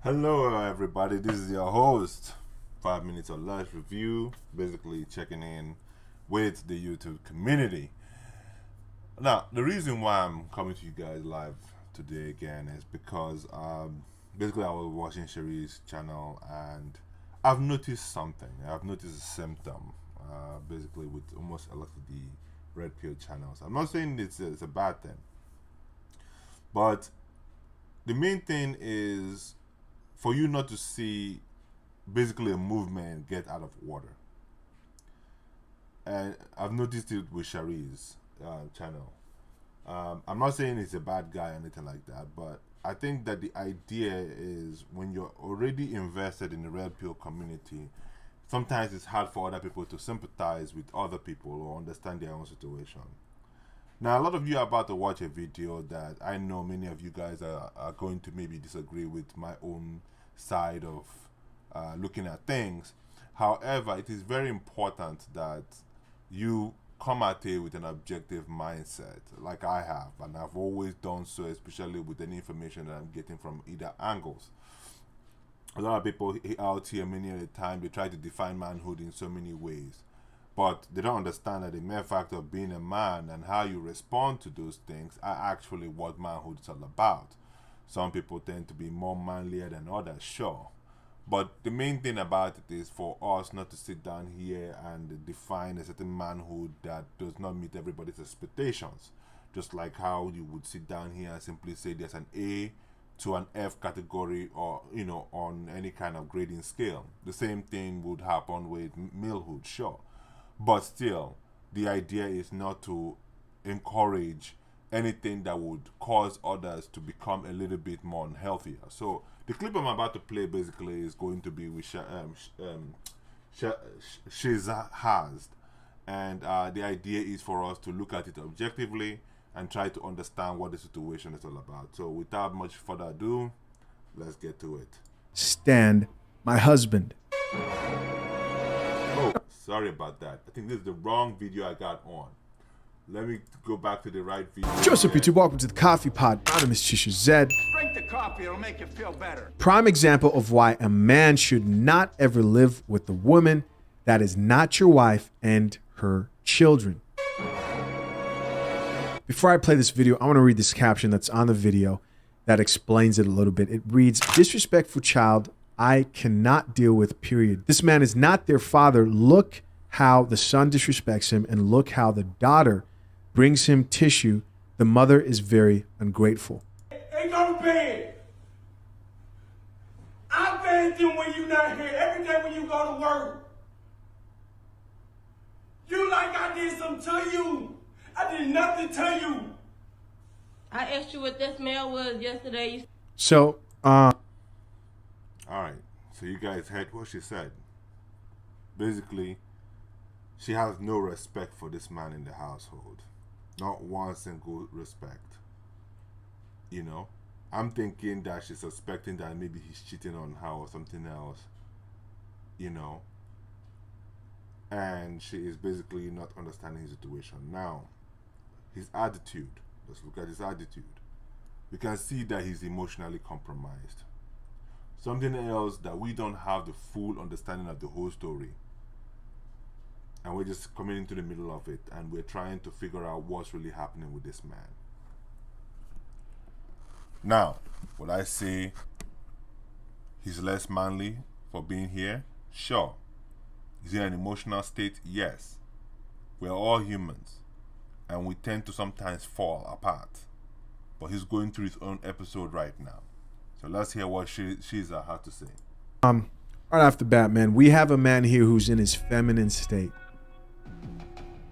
Hello, everybody. This is your host, 5 Minutes or Less Review, basically checking in with the YouTube community. Now, the reason why I'm coming to you guys live today again is because basically I was watching Cherie's channel and I've noticed something. I've noticed a symptom, basically, with almost a lot of the red pill channels. I'm not saying it's a bad thing, but the main thing is for you not to see basically a movement get out of order. And I've noticed it with Shari's channel. I'm not saying he's a bad guy or anything like that, but I think that the idea is when you're already invested in the red pill community, sometimes it's hard for other people to sympathize with other people or understand their own situation. Now, a lot of you are about to watch a video that I know many of you guys are going to maybe disagree with my own side of looking at things. However, it is very important that you come at it with an objective mindset, like I have, and I've always done so, especially with any information that I'm getting from either angles. A lot of people out here, many at a time, they try to define manhood in so many ways, but they don't understand that the mere fact of being a man and how you respond to those things are actually what manhood is all about. Some people tend to be more manlier than others, sure. But the main thing about it is for us not to sit down here and define a certain manhood that does not meet everybody's expectations. Just like how you would sit down here and simply say there's an A to an F category, or on any kind of grading scale. The same thing would happen with malehood, sure. But still, the idea is not to encourage anything that would cause others to become a little bit more unhealthier. So the clip I'm about to play basically is going to be with Shizahazd, and the idea is for us to look at it objectively and try to understand what the situation is all about. So without much further ado, let's get to it. Stand my husband. Oh, sorry about that. I think this is the wrong video I got on. Let me go back to the right video. Joseph YouTube, welcome to the Coffee Pod. My name is Chisha Zed. Drink the coffee, it'll make you feel better. Prime example of why a man should not ever live with a woman that is not your wife and her children. Before I play this video, I want to read this caption that's on the video that explains it a little bit. It reads, "Disrespectful child I cannot deal with, period. This man is not their father. Look how the son disrespects him, and look how the daughter brings him tissue. The mother is very ungrateful." They go to bed. I bathe them when you not here. Every day when you go to work. You like I did something to you. I did nothing to you. I asked you what that smell was yesterday. So, All right. So you guys heard what she said. Basically, she has no respect for this man in the household. Not one single respect. I'm thinking that she's suspecting that maybe he's cheating on her or something else. And she is basically not understanding his situation. Now, his attitude. Let's look at his attitude. We can see that he's emotionally compromised. Something else that we don't have the full understanding of the whole story. And we're just coming into the middle of it and we're trying to figure out what's really happening with this man. Now, would I say he's less manly for being here? Sure. Is he in an emotional state? Yes. We're all humans and we tend to sometimes fall apart. But he's going through his own episode right now. So let's hear what Shiza had to say. right off the bat, man, we have a man here who's in his feminine state.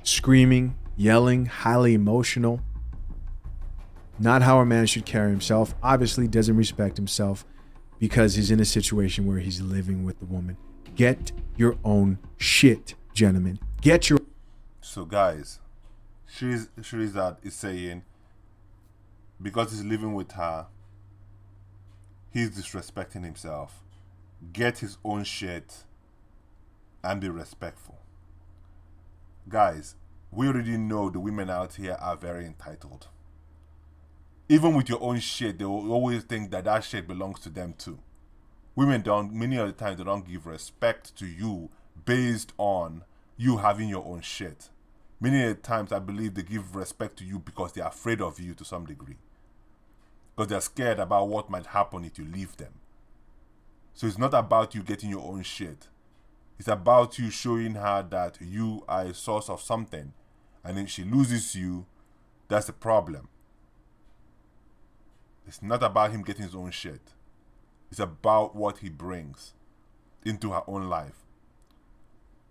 Screaming, yelling, highly emotional. Not how a man should carry himself. Obviously doesn't respect himself because he's in a situation where he's living with the woman. Get your own shit, gentlemen. Get your... So guys, Shirizad is saying because he's living with her, he's disrespecting himself. Get his own shit and be respectful. Guys, we already know the women out here are very entitled. Even with your own shit, they will always think that that shit belongs to them too. many of the times they don't give respect to you based on you having your own shit. Many of the times I believe they give respect to you because they're afraid of you to some degree. Because they're scared about what might happen if you leave them. So it's not about you getting your own shit. It's about you showing her that you are a source of something. And if she loses you, that's the problem. It's not about him getting his own shit. It's about what he brings into her own life.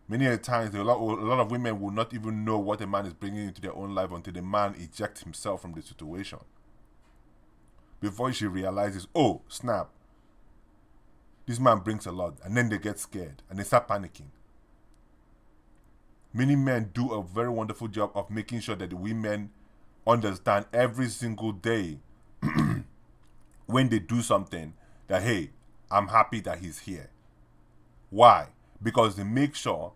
Many of the times, a lot of women will not even know what a man is bringing into their own life until the man ejects himself from the situation. Before she realizes, oh, snap, this man brings a lot. And then they get scared and they start panicking. Many men do a very wonderful job of making sure that the women understand every single day when they do something that, hey, I'm happy that he's here. Why? Because they make sure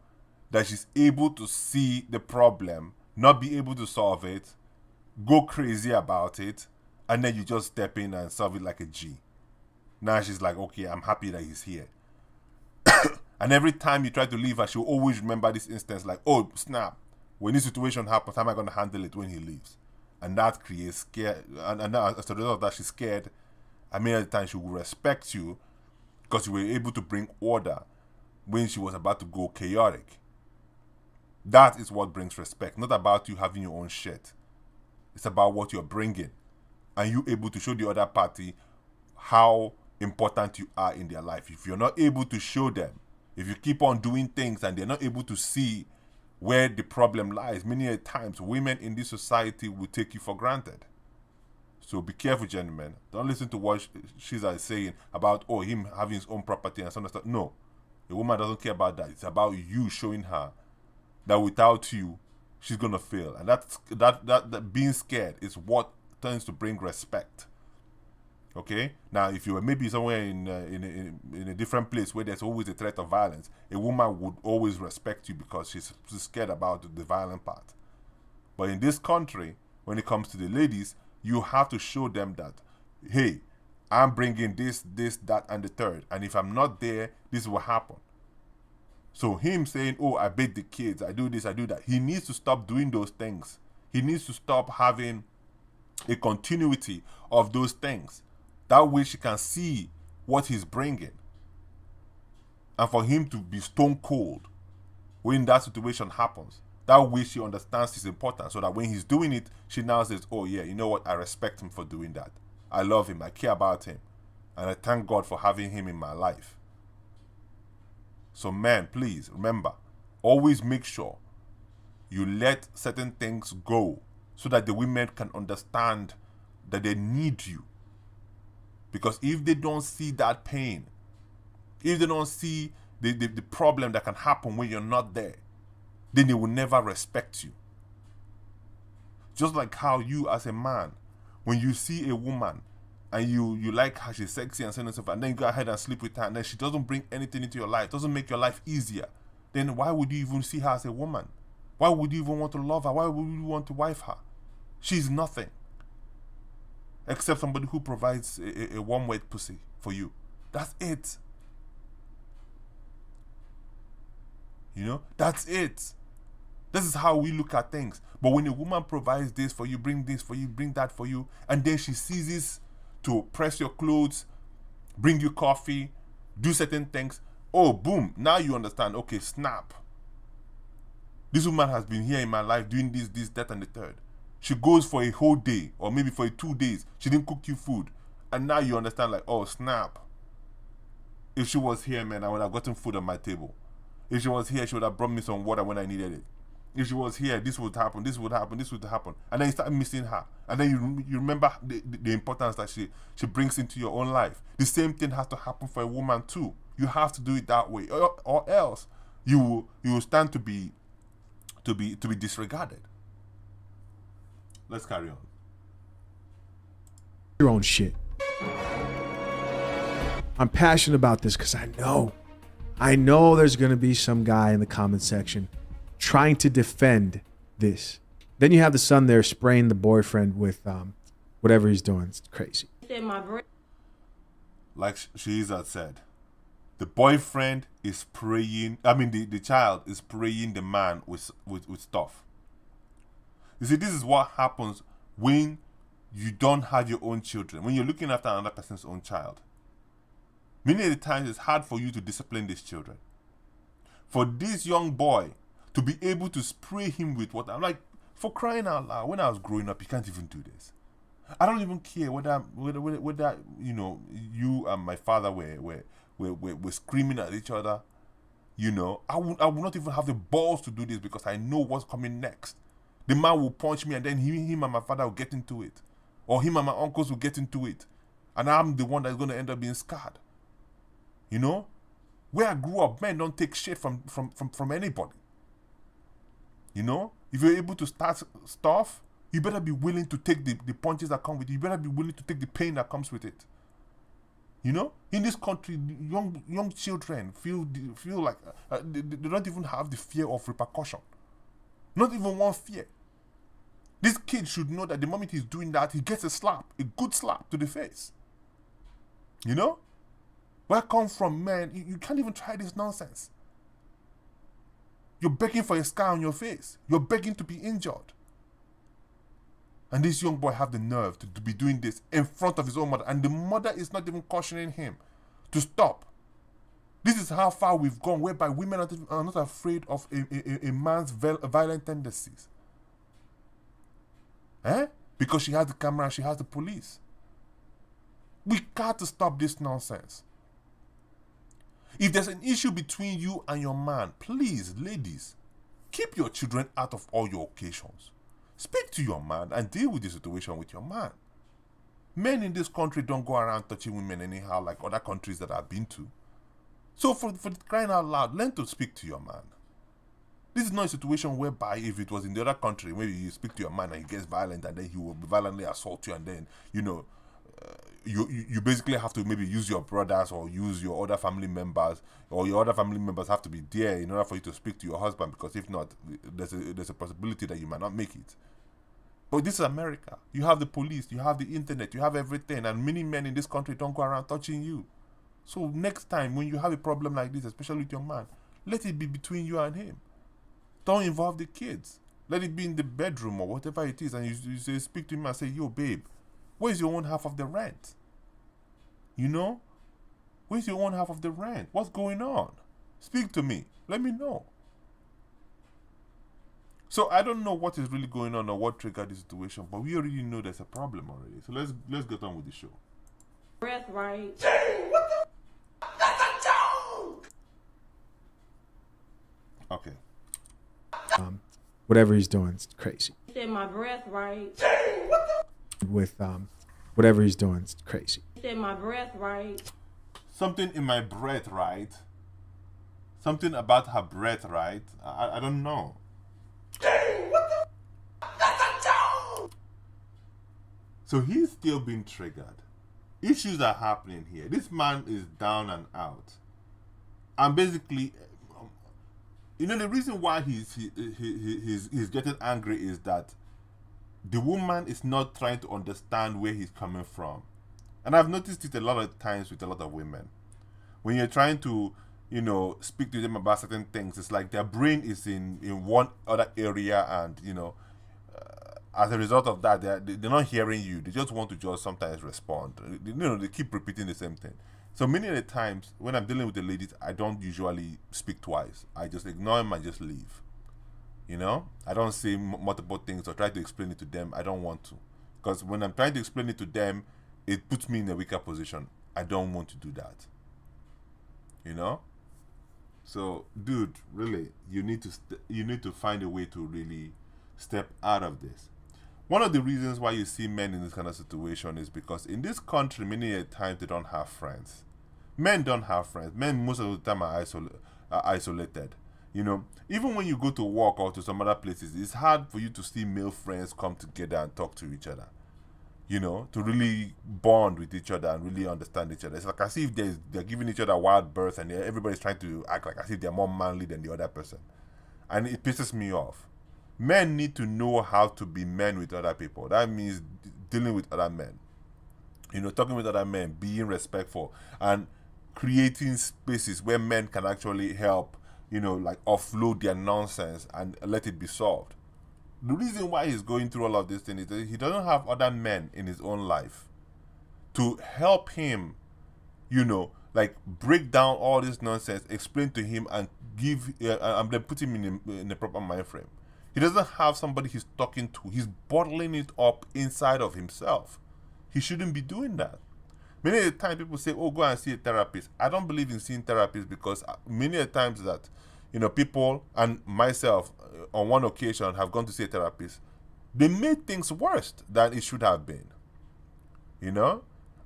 that she's able to see the problem, not be able to solve it, go crazy about it, and then you just step in and solve it like a G. Now she's like, okay, I'm happy that he's here. And every time you try to leave her, she'll always remember this instance like, oh, snap. When this situation happens, how am I going to handle it when he leaves? And that creates scare. And as a result of that, she's scared. And many of the time she will respect you because you were able to bring order when she was about to go chaotic. That is what brings respect. Not about you having your own shit. It's about what you're bringing. And you able to show the other party how important you are in their life. If you're not able to show them, if you keep on doing things and they're not able to see where the problem lies, many times women in this society will take you for granted. So be careful, gentlemen. Don't listen to what Shiza is saying about, oh, him having his own property and some stuff. No, a woman doesn't care about that. It's about you showing her that without you, she's gonna fail. And that being scared is what tends to bring respect. Okay. Now, if you were maybe somewhere in a different place where there's always a threat of violence, a woman would always respect you because she's scared about the violent part. But in this country, when it comes to the ladies, you have to show them that, hey, I'm bringing this, that, and the third. And if I'm not there, this will happen. So him saying, oh, I beat the kids, I do this, I do that. He needs to stop doing those things. He needs to stop having a continuity of those things. That way she can see what he's bringing. And for him to be stone cold when that situation happens. That way she understands his importance. So that when he's doing it, she now says, oh yeah, you know what? I respect him for doing that. I love him. I care about him. And I thank God for having him in my life. So man, please remember, always make sure you let certain things go so that the women can understand that they need you. Because if they don't see that pain, if they don't see the problem that can happen when you're not there, then they will never respect you. Just like how you as a man, when you see a woman and you like her, she's sexy and so on and so forth, and then you go ahead and sleep with her, and then she doesn't bring anything into your life, doesn't make your life easier, then why would you even see her as a woman? Why would you even want to love her? Why would you want to wife her? She's nothing. Except somebody who provides a warm, wet pussy for you. That's it. You know, that's it. This is how we look at things. But when a woman provides this for you, bring this for you, bring that for you, and then she ceases to press your clothes, bring you coffee, do certain things, oh, boom, now you understand, okay, snap. This woman has been here in my life doing this, that, and the third. She goes for a whole day, or maybe for 2 days. She didn't cook you food. And now you understand, like, oh, snap. If she was here, man, I would have gotten food on my table. If she was here, she would have brought me some water when I needed it. If she was here, this would happen, this would happen, this would happen. And then you start missing her. And then you remember the importance that she brings into your own life. The same thing has to happen for a woman too. You have to do it that way. Or else you will stand to be disregarded. Let's carry on. Your own shit. I'm passionate about this because I know there's going to be some guy in the comment section trying to defend this. Then you have the son there spraying the boyfriend with whatever he's doing. It's crazy. Said my brain. Like Shiza said, The boyfriend is spraying, the child is spraying the man with stuff. You see, this is what happens when you don't have your own children, when you're looking after another person's own child. Many of the times it's hard for you to discipline these children. For this young boy to be able to spray him with what, I'm like, for crying out loud, when I was growing up, you can't even do this. I don't even care whether you and my father were screaming at each other. I would not even have the balls to do this because I know what's coming next. The man will punch me and then him and my father will get into it. Or him and my uncles will get into it. And I'm the one that's going to end up being scarred. Where I grew up, men don't take shit from anybody. If you're able to start stuff, you better be willing to take the punches that come with it. You better be willing to take the pain that comes with it. In this country, young children feel like they don't even have the fear of repercussion. Not even one fear. This kid should know that the moment he's doing that, he gets a good slap to the face. Where I come from, man, you can't even try this nonsense. You're begging for a scar on your face. You're begging to be injured. And this young boy have the nerve to be doing this in front of his own mother. And the mother is not even cautioning him to stop. This is how far we've gone, whereby women are not afraid of a man's violent tendencies. Because she has the camera, she has the police. We got to stop this nonsense. If there's an issue between you and your man, please, ladies, keep your children out of all your occasions. Speak to your man and deal with the situation with your man. Men in this country don't go around touching women anyhow like other countries that I've been to. So for crying out loud, learn to speak to your man. This is not a situation whereby if it was in the other country, maybe you speak to your man and he gets violent and then he will violently assault you and then, you basically have to maybe use your brothers or use your other family members, or your other family members have to be there in order for you to speak to your husband, because if not, there's a possibility that you might not make it. But this is America. You have the police, you have the internet, you have everything, and many men in this country don't go around touching you. So next time when you have a problem like this, especially with your man, let it be between you and him. Don't involve the kids. Let it be in the bedroom or whatever it is, and you say, speak to him and say, yo babe, where's your own half of the rent? Where's your own half of the rent? What's going on? Speak to me. Let me know. So I don't know what is really going on or what triggered the situation, but we already know there's a problem already. So let's get on with the show. Breath right. Dang, what the? That's a joke! Okay. Whatever he's doing, it's crazy. He said my breath right. Dang, what the? With whatever he's doing, it's crazy. He said my breath right. Something in my breath, right? Something about her breath, right? I don't know. Dang, what the? That's a joke! So he's still being triggered. Issues are happening here. This man is down and out. And basically, the reason why he's getting angry is that the woman is not trying to understand where he's coming from. And I've noticed it a lot of times with a lot of women. When you're trying to, speak to them about certain things, it's like their brain is in one other area, and, as a result of that, they're not hearing you. They just want to just sometimes respond. They keep repeating the same thing. So many of the times when I'm dealing with the ladies, I don't usually speak twice. I just ignore them and just leave. I don't say multiple things or try to explain it to them. I don't want to. Because when I'm trying to explain it to them, it puts me in a weaker position. I don't want to do that. So, dude, really, you need to find a way to really step out of this. One of the reasons why you see men in this kind of situation is because in this country, many a times they don't have friends. Men don't have friends. Men most of the time are isolated. Even when you go to work or to some other places, it's hard for you to see male friends come together and talk to each other. To really bond with each other and really understand each other. It's like as if they're giving each other a wild birth and everybody's trying to act like as if they're more manly than the other person. And it pisses me off. Men need to know how to be men with other people. That means dealing with other men. Talking with other men, being respectful. And creating spaces where men can actually help, like offload their nonsense and let it be solved. The reason why he's going through all of this thing is that he doesn't have other men in his own life to help him, like break down all this nonsense, explain to him, and and then put him in the proper mind frame. He doesn't have somebody he's talking to. He's bottling it up inside of himself. He shouldn't be doing that. Many of the times people say, oh, go and see a therapist. I don't believe in seeing therapists because many of the times that, people and myself on one occasion have gone to see a therapist. They made things worse than it should have been.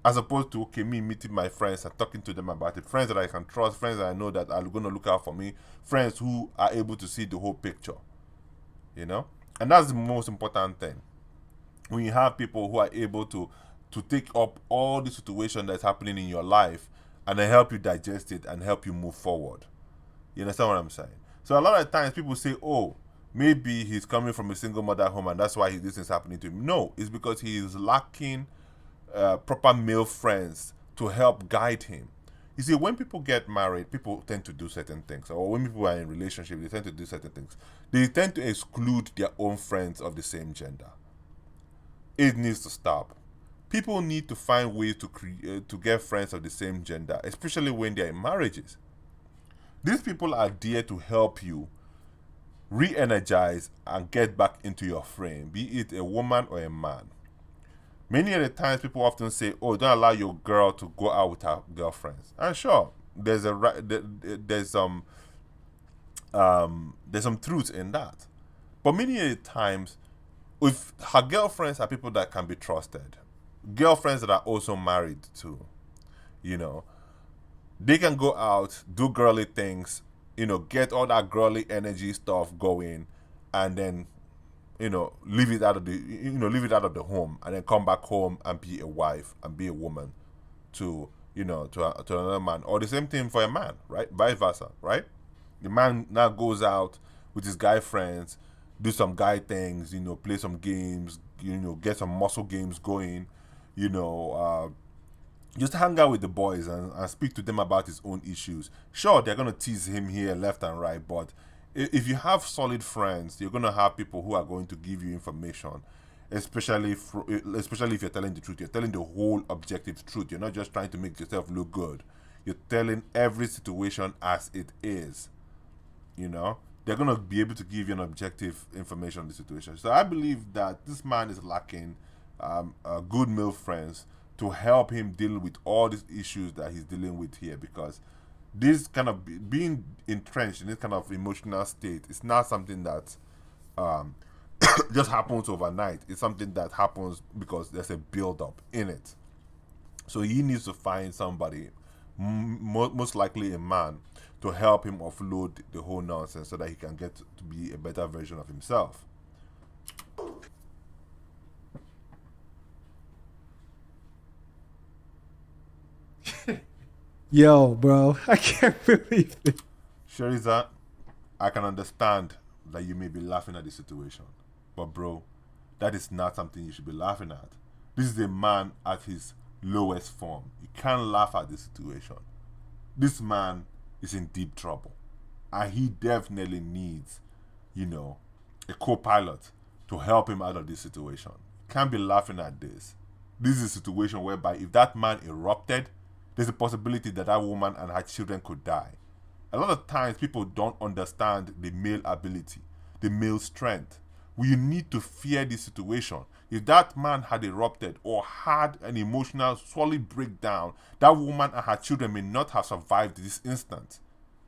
As opposed to, okay, me meeting my friends and talking to them about it. Friends that I can trust, friends that I know that are going to look out for me, friends who are able to see the whole picture. And that's the most important thing. When you have people who are able to take up all the situation that's happening in your life and then help you digest it and help you move forward. You understand what I'm saying? So a lot of times people say, oh, maybe he's coming from a single mother home and that's why this is happening to him. No, it's because he is lacking proper male friends to help guide him. You see, when people get married, people tend to do certain things. Or when people are in a relationship, they tend to do certain things. They tend to exclude their own friends of the same gender. It needs to stop. People need to find ways to get friends of the same gender, especially when they're in marriages. These people are there to help you re-energize and get back into your frame, be it a woman or a man. Many of the times people often say, oh, don't allow your girl to go out with her girlfriends. And sure, there's some truth in that. But many of the times, if her girlfriends are people that can be trusted, girlfriends that are also married too, they can go out, do girly things, get all that girly energy stuff going, and then leave it out of the home, and then come back home and be a wife and be a woman to another man. Or the same thing for a man, right? Vice versa, right? The man now goes out with his guy friends, do some guy things, play some games, get some muscle games going, just hang out with the boys and speak to them about his own issues. Sure, they're going to tease him here left and right, but if you have solid friends, you're going to have people who are going to give you information, especially if you're telling the truth. You're telling the whole objective truth. You're not just trying to make yourself look good. You're telling every situation as it is. They're going to be able to give you an objective information on the situation. So I believe that this man is lacking good male friends to help him deal with all these issues that he's dealing with here, because this kind of being entrenched in this kind of emotional state is not something that just happens overnight. It's something that happens because there's a build-up in it. So he needs to find somebody, most likely a man, to help him offload the whole nonsense so that he can get to be a better version of himself. Yo, bro, I can't believe it. Shariza, I can understand that you may be laughing at the situation, but bro, that is not something you should be laughing at. This is a man at his lowest form. You can't laugh at the situation. This man is in deep trouble, and he definitely needs, a co-pilot to help him out of this situation. You can't be laughing at this. This is a situation whereby if that man erupted, there's a possibility that that woman and her children could die. A lot of times people don't understand the male ability, the male strength. We need to fear this situation. If that man had erupted or had an emotional solid breakdown, that woman and her children may not have survived this instant.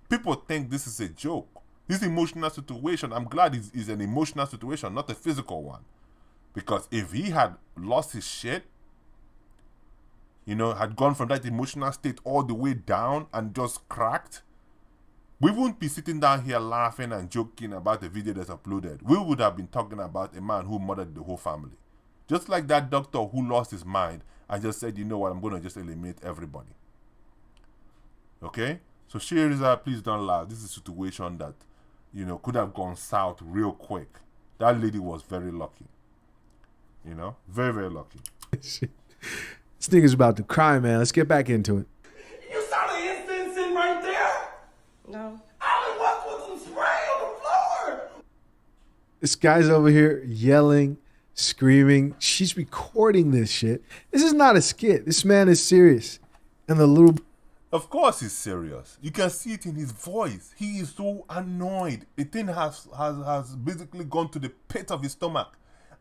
People think this is a joke. This emotional situation, I'm glad it's an emotional situation, not a physical one. Because if he had lost his shit, had gone from that emotional state all the way down and just cracked, we wouldn't be sitting down here laughing and joking about the video that's uploaded. We would have been talking about a man who murdered the whole family. Just like that doctor who lost his mind and just said, you know what, I'm going to just eliminate everybody. Okay? So Shariza, please don't laugh. This is a situation that, could have gone south real quick. That lady was very lucky. Very, very lucky. This nigga's about to cry, man. Let's get back into it. You saw the This guy's over here yelling, screaming. She's recording this shit. This is not a skit. This man is serious. And the little Of course he's serious. You can see it in his voice. He is so annoyed. The thing has basically gone to the pit of his stomach.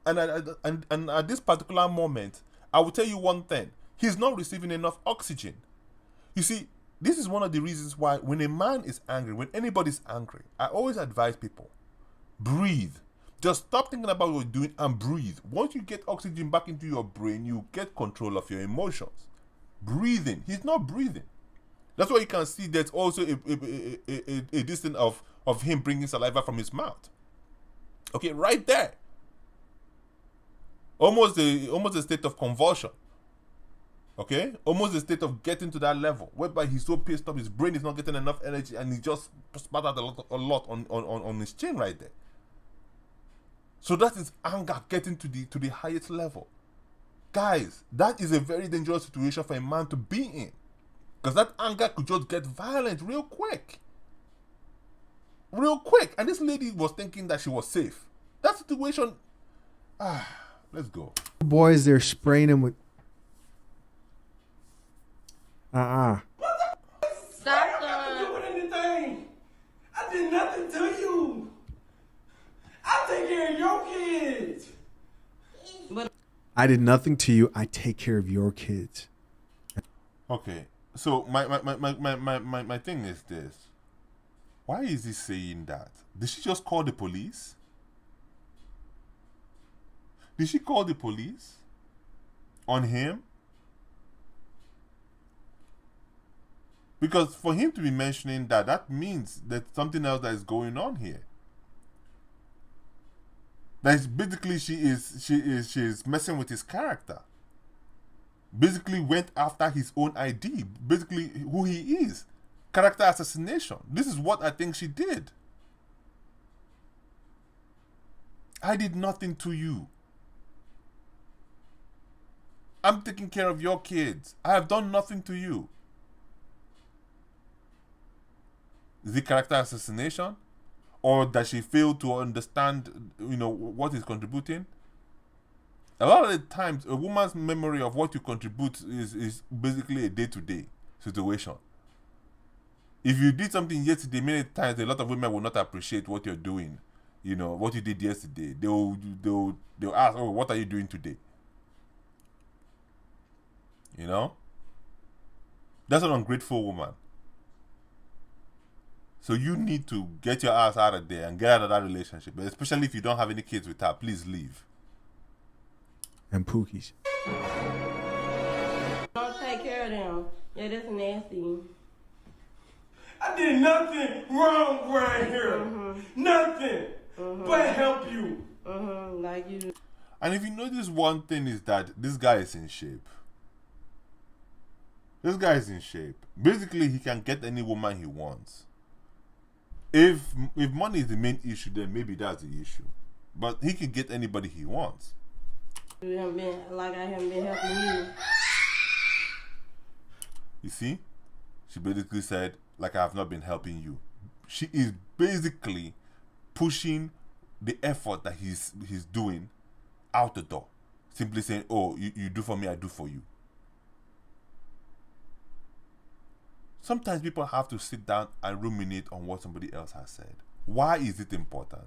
And at this particular moment, I will tell you one thing. He's not receiving enough oxygen. You see, this is one of the reasons why when a man is angry, when anybody's angry, I always advise people, breathe. Just stop thinking about what you're doing and breathe. Once you get oxygen back into your brain, you get control of your emotions. Breathing. He's not breathing. That's why you can see there's also a distance of him bringing saliva from his mouth. Okay, right there. Almost a state of convulsion. Okay? Almost a state of getting to that level. Whereby he's so pissed off, his brain is not getting enough energy and he just spat out a lot on his chin right there. So that is anger getting to the highest level. Guys, that is a very dangerous situation for a man to be in. Because that anger could just get violent real quick. Real quick. And this lady was thinking that she was safe. That situation... let's go. boys, they're spraying him with... Stop, I didn't do anything. I did nothing to you. I take care of your kids. I did nothing to you. I take care of your kids. Okay. So my thing is this. Why is he saying that? Did she just call the police? Did she call the police on him? Because for him to be mentioning that, that means there's something else that is going on here. That is basically she is messing with his character. Basically went after his own ID. Basically who he is. Character assassination. This is what I think she did. I did nothing to you. I'm taking care of your kids. I have done nothing to you. Is it character assassination? Or does she fail to understand, what is contributing? A lot of the times, a woman's memory of what you contribute is basically a day-to-day situation. If you did something yesterday, many times a lot of women will not appreciate what you're doing. What you did yesterday. They'll ask, oh, what are you doing today? That's an ungrateful woman. So you need to get your ass out of there and get out of that relationship. But especially if you don't have any kids with her, please leave. And Pookie's. Don't take care of them. Yeah, that's nasty. I did nothing wrong right here. Nothing. But help you. Like you. And if you notice one thing is that this guy is in shape. This guy is in shape. Basically, he can get any woman he wants. If money is the main issue, then maybe that's the issue. But he can get anybody he wants. I haven't been helping you. You see? She basically said, like, I have not been helping you. She is basically pushing the effort that he's doing out the door. Simply saying, oh, you do for me, I do for you. Sometimes people have to sit down and ruminate on what somebody else has said. Why is it important?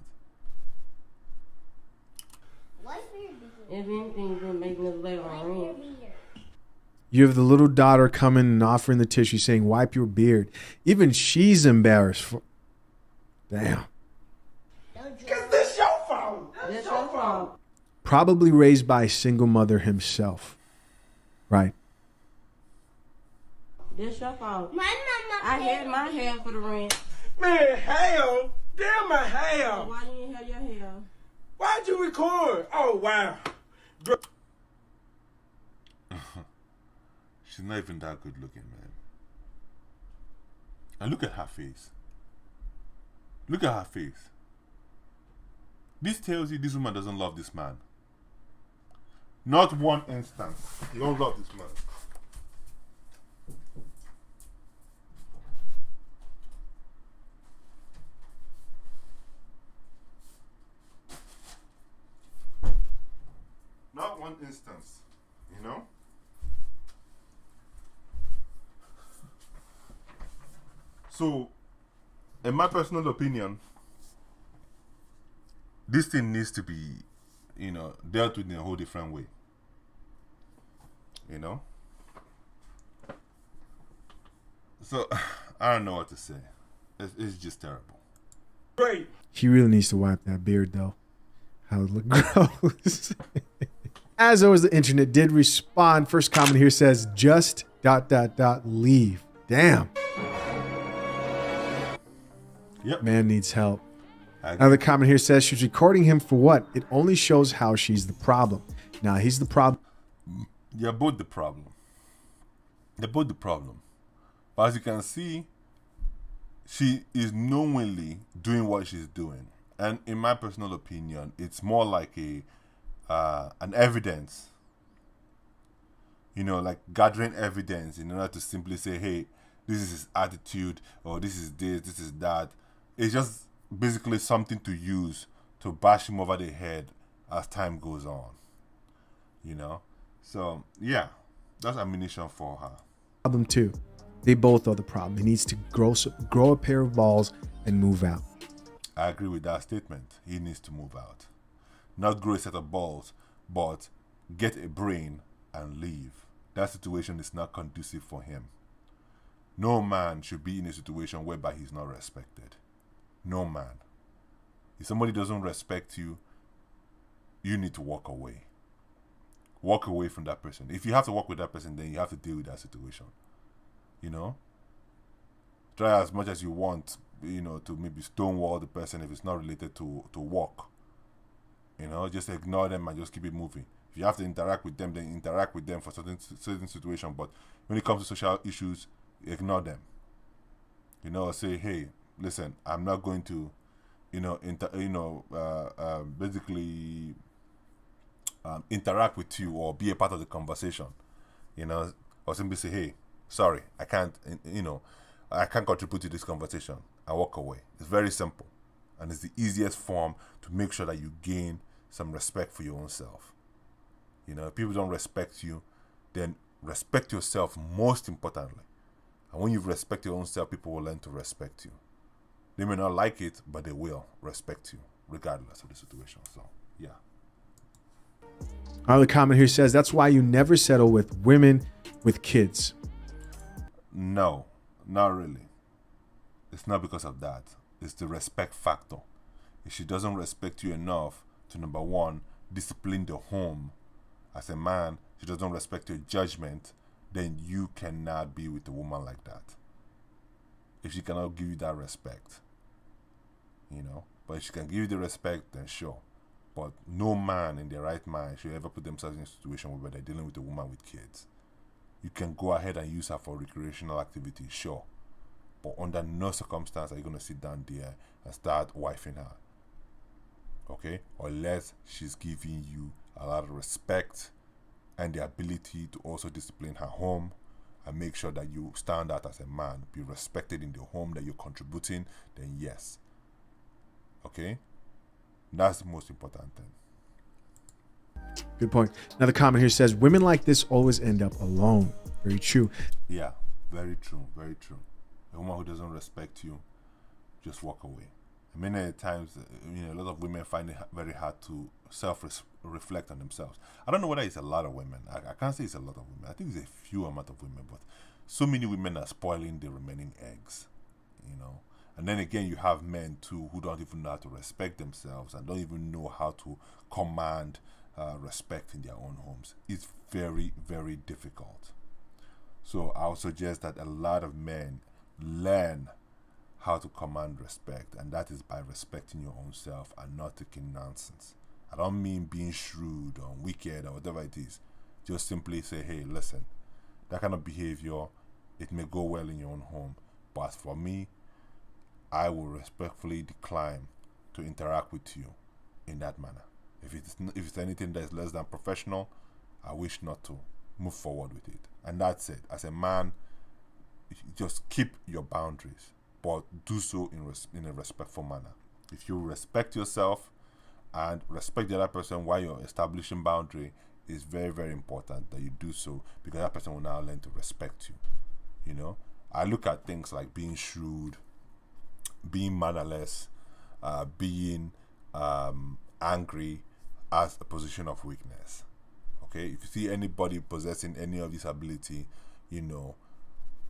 If anything, you've been making us late on rent. You have the little daughter coming and offering the tissue saying, wipe your beard. Even she's embarrassed. Damn. Because this your fault. That's your fault. Probably raised by a single mother himself. Right. That's your fault. I had my hair for the rent. Man, hell. Damn my hell. Why you didn't have your hair? Why'd you record? Oh, wow. She's not even that good looking, man. And look at her face. Look at her face. This tells you this woman doesn't love this man. Not one instance. You don't love this man. one instance, you know. So, in my personal opinion, this thing needs to be, you know, dealt with in a whole different way. You know? So, I don't know what to say. It's just terrible. Great. He really needs to wipe that beard, though. How it look gross. As always, the internet did respond. First comment here says, just ... leave. Damn. Yep. Man needs help. I agree. Another comment here says, she's recording him for what? It only shows how she's the problem. Now, he's the problem. You're both the problem. They're both the problem. But as you can see, she is knowingly doing what she's doing. And in my personal opinion, it's more like an evidence. You know, like gathering evidence in order to simply say, hey, this is his attitude, or this is that. It's just basically something to use to bash him over the head as time goes on. You know? So, yeah, that's ammunition for her. Problem too. They both are the problem. He needs to grow a pair of balls and move out. I agree with that statement. He needs to move out. Not grow a set of balls, but get a brain and leave. That situation is not conducive for him. No man should be in a situation whereby he's not respected. No man. If somebody doesn't respect you, you need to walk away. Walk away from that person. If you have to work with that person, then you have to deal with that situation. You know? Try as much as you want, you know, to maybe stonewall the person if it's not related to work. You know, just ignore them and just keep it moving. If you have to interact with them, then interact with them for certain situation. But when it comes to social issues, ignore them. You know, say, hey, listen, I'm not going to, basically interact with you or be a part of the conversation. You know, or simply say, hey, sorry, I can't contribute to this conversation. I walk away. It's very simple. And it's the easiest form to make sure that you gain some respect for your own self. You know, if people don't respect you, then respect yourself most importantly. And when you respect your own self, people will learn to respect you. They may not like it, but they will respect you regardless of the situation. So, yeah. Another comment here says, that's why you never settle with women with kids. No, not really. It's not because of that. It's the respect factor. If she doesn't respect you enough to, number one, discipline the home as a man, she doesn't respect your judgment, then you cannot be with a woman like that. If she cannot give you that respect, you know. But if she can give you the respect, then sure. But no man in their right mind should ever put themselves in a situation where they're dealing with a woman with kids. You can go ahead and use her for recreational activities, sure. But under no circumstance are you going to sit down there and start wifing her. Okay? Unless she's giving you a lot of respect and the ability to also discipline her home and make sure that you stand out as a man, be respected in the home that you're contributing, then yes. Okay? That's the most important thing. Good point. Another comment here says, women like this always end up alone. Very true. Yeah, very true, very true. A woman who doesn't respect you, just walk away. Many times, a lot of women find it very hard to self-reflect on themselves. I don't know whether it's a lot of women. I can't say it's a lot of women. I think it's a few amount of women, but so many women are spoiling the remaining eggs, you know. And then again, you have men too who don't even know how to respect themselves and don't even know how to command respect in their own homes. It's very, very difficult. So I would suggest that a lot of men learn how to command respect, and that is by respecting your own self and not taking nonsense. I don't mean being shrewd or wicked or whatever it is. Just simply say, hey, listen, that kind of behavior, it may go well in your own home, but for me, I will respectfully decline to interact with you in that manner. If it's anything that is less than professional, I wish not to move forward with it. And that's it. As a man, just keep your boundaries, but do so in a respectful manner. If you respect yourself and respect the other person while you're establishing boundary, it's very, very important that you do so, because that person will now learn to respect you. You know, I look at things like being shrewd, being mannerless, being angry as a position of weakness. Okay, if you see anybody possessing any of this ability, you know,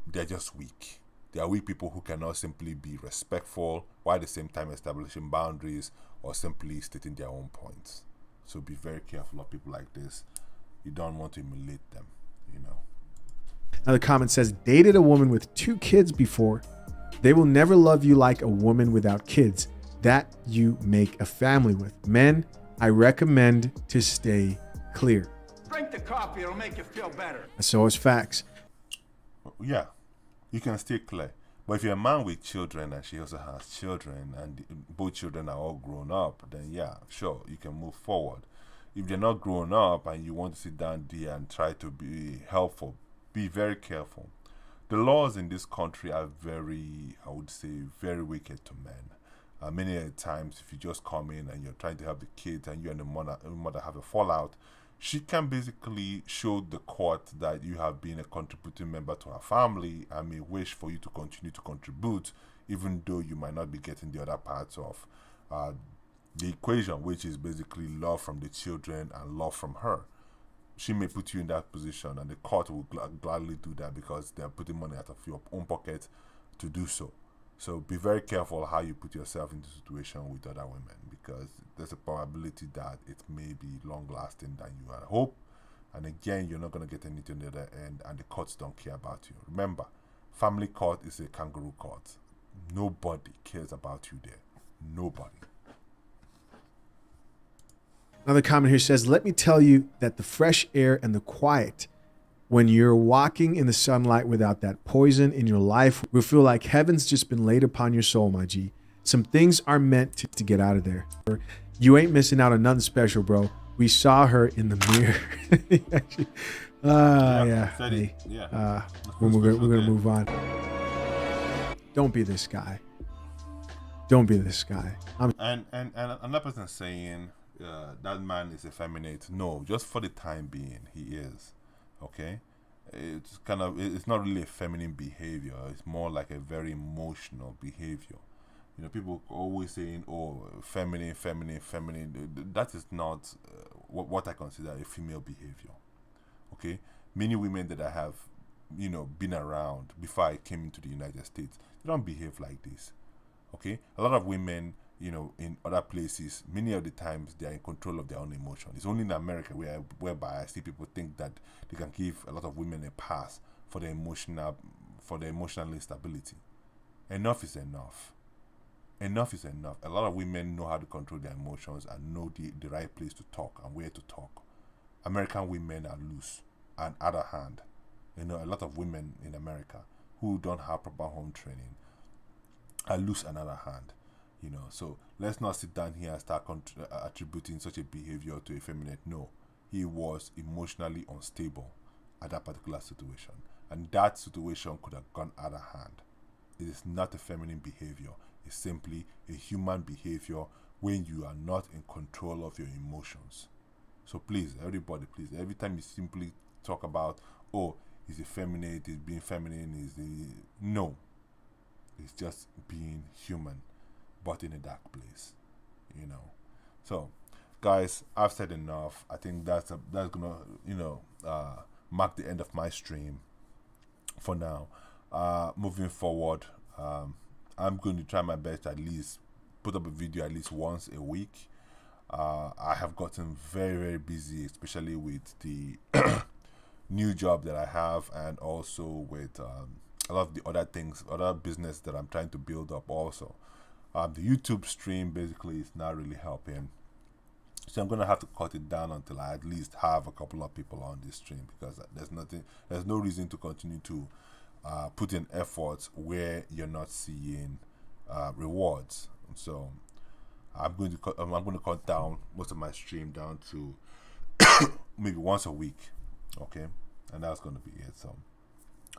they're just weak. They are weak people who cannot simply be respectful while at the same time establishing boundaries or simply stating their own points. So be very careful of people like this. You don't want to emulate them, you know. Another comment says, dated a woman with 2 kids before. They will never love you like a woman without kids that you make a family with. Men, I recommend to stay clear. Drink the coffee, it'll make you feel better. So is facts. Yeah, you can stay clear. But if you're a man with children and she also has children and both children are all grown up, then yeah, sure, you can move forward. If they're not grown up and you want to sit down there and try to be helpful, be very careful. The laws in this country are very, I would say, very wicked to men. Many times, if you just come in and you're trying to help the kids and you and the mother have a fallout, she can basically show the court that you have been a contributing member to her family and may wish for you to continue to contribute, even though you might not be getting the other parts of the equation, which is basically love from the children and love from her. She may put you in that position, and the court will gladly do that because they're putting money out of your own pocket to do so. So be very careful how you put yourself into a situation with other women, because there's a probability that it may be long lasting than you hope. And again, you're not going to get anything at the other end, and the courts don't care about you. Remember, family court is a kangaroo court. Nobody cares about you there. Nobody. Another comment here says, let me tell you that the fresh air and the quiet when you're walking in the sunlight without that poison in your life will feel like heaven's just been laid upon your soul, my G. Some things are meant to get out of there. You ain't missing out on nothing special, bro. We saw her in the mirror. We're going to move on. Don't be this guy. Don't be this guy. And another person saying that man is effeminate. No, just for the time being, he is. Okay, it's not really a feminine behavior. It's more like a very emotional behavior. You know, people always saying, "Oh, feminine." That is not what I consider a female behavior. Okay, many women that I have, you know, been around before I came into the United States, they don't behave like this. Okay, a lot of women, you know, in other places, many of the times they are in control of their own emotion. It's only in America whereby I see people think that they can give a lot of women a pass for their emotional instability. Enough is enough. Enough is enough. A lot of women know how to control their emotions and know the right place to talk and where to talk. American women are loose. On the other hand, you know, a lot of women in America who don't have proper home training are loose on the other hand. You know, so let's not sit down here and start attributing such a behavior to a feminine. No, he was emotionally unstable at that particular situation, and that situation could have gone out of hand. It is not a feminine behavior. It's simply a human behavior when you are not in control of your emotions. So please, everybody, please, every time you simply talk about, oh, is effeminate, is being feminine, no, it's just being human, but in a dark place, you know. So, guys, I've said enough. I think that's gonna, you know, mark the end of my stream for now. Moving forward, I'm going to try my best to at least put up a video at least once a week. I have gotten very, very busy, especially with the new job that I have, and also with a lot of the other things, other business that I'm trying to build up also. The YouTube stream basically is not really helping, so I'm gonna have to cut it down until I at least have a couple of people on this stream, because there's no reason to continue to put in efforts where you're not seeing rewards. So I'm going to cut down most of my stream down to maybe once a week, okay, and that's going to be it. So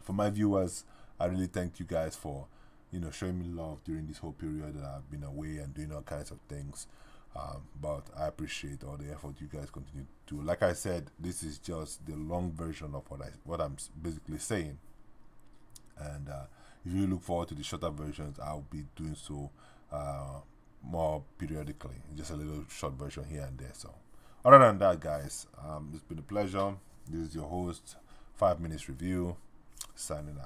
for my viewers, I really thank you guys for, you know, showing me love during this whole period that I've been away and doing all kinds of things. But I appreciate all the effort you guys continue to do. Like I said, this is just the long version of what I'm basically saying. And if you look forward to the shorter versions, I'll be doing so more periodically, just a little short version here and there. So other than that, guys, it's been a pleasure. This is your host, 5 Minutes Review, signing out.